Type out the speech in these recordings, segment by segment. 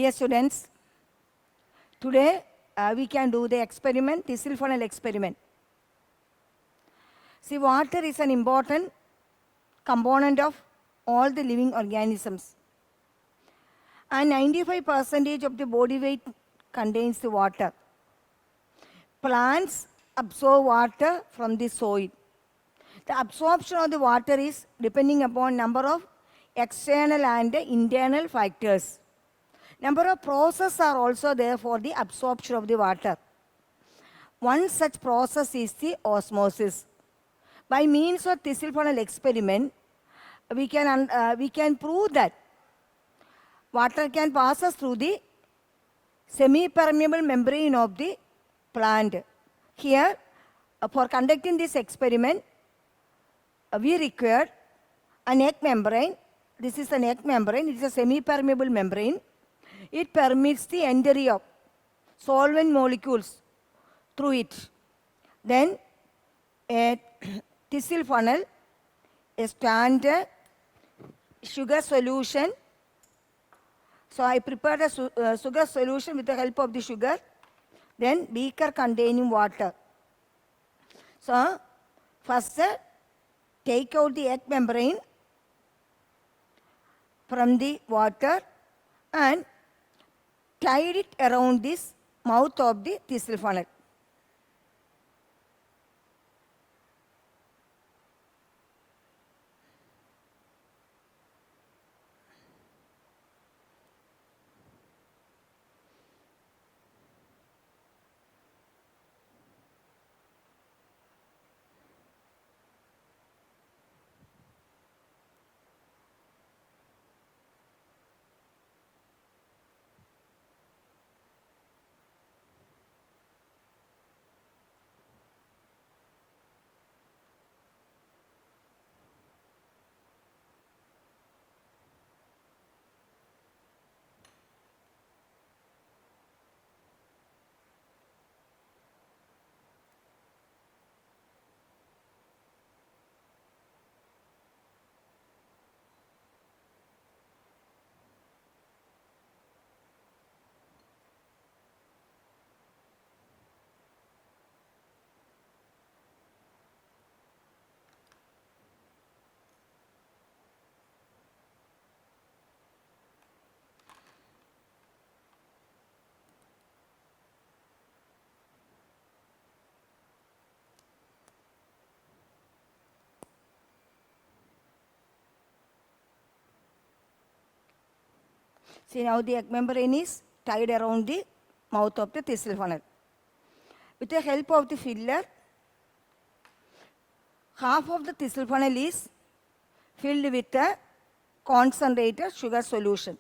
Dear students, today we can do the experiment, thistle funnel experiment. See, water is an important component of all the living organisms. And 95% of the body weight contains the water. Plants absorb water from the soil. The absorption of the water is depending upon number of external and internal factors. Number of processes are also there for the absorption of the water. One such process is the osmosis. By means of thistle funnel experiment, we can prove that water can pass through the semi-permeable membrane of the plant. Here, for conducting this experiment, we require an egg membrane. This is an egg membrane. It is a semi-permeable membrane. It permits the entry of solvent molecules through it. Then a thistle funnel, a standard sugar solution. So I prepared a sugar solution with the help of the sugar. Then beaker containing water. So first take out the egg membrane from the water and tied it around this mouth of the thistle funnel. See, now the egg membrane is tied around the mouth of the thistle funnel. With the help of the filler, half of the thistle funnel is filled with a concentrated sugar solution.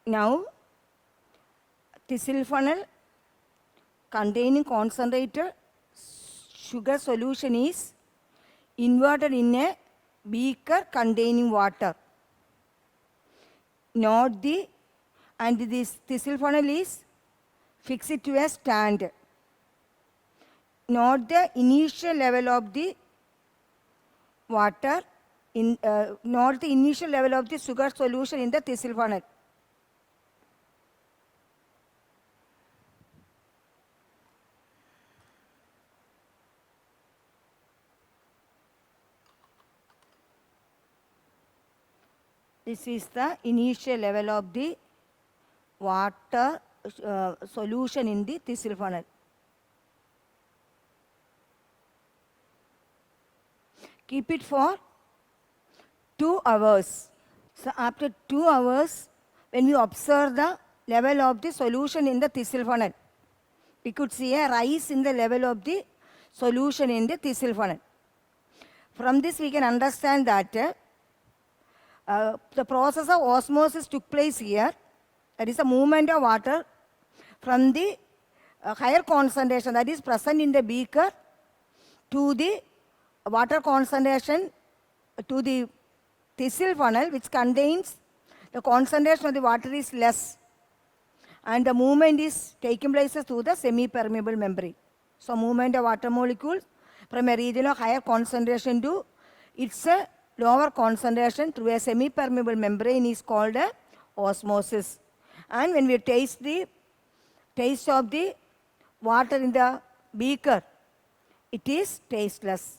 Now, thistle funnel containing concentrated sugar solution is inverted in a beaker containing water. Note and this thistle funnel is fixed to a stand. Note the initial level of the water, note the initial level of the sugar solution in the thistle funnel. This is the initial level of the water solution in the thistle funnel. Keep it for 2 hours. So after 2 hours, when we observe the level of the solution in the thistle funnel, we could see a rise in the level of the solution in the thistle funnel. From this, we can understand that the process of osmosis took place here. That is the movement of water from the higher concentration that is present in the beaker to the water concentration to the thistle funnel, which contains the concentration of the water is less, and the movement is taking place through the semi-permeable membrane. So movement of water molecules from a region of higher concentration to its lower concentration through a semi-permeable membrane is called osmosis. And when we taste of the water in the beaker, it is tasteless.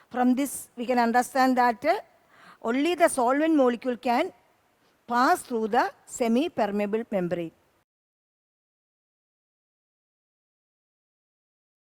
From this, we can understand that only the solvent molecule can pass through the semi-permeable membrane.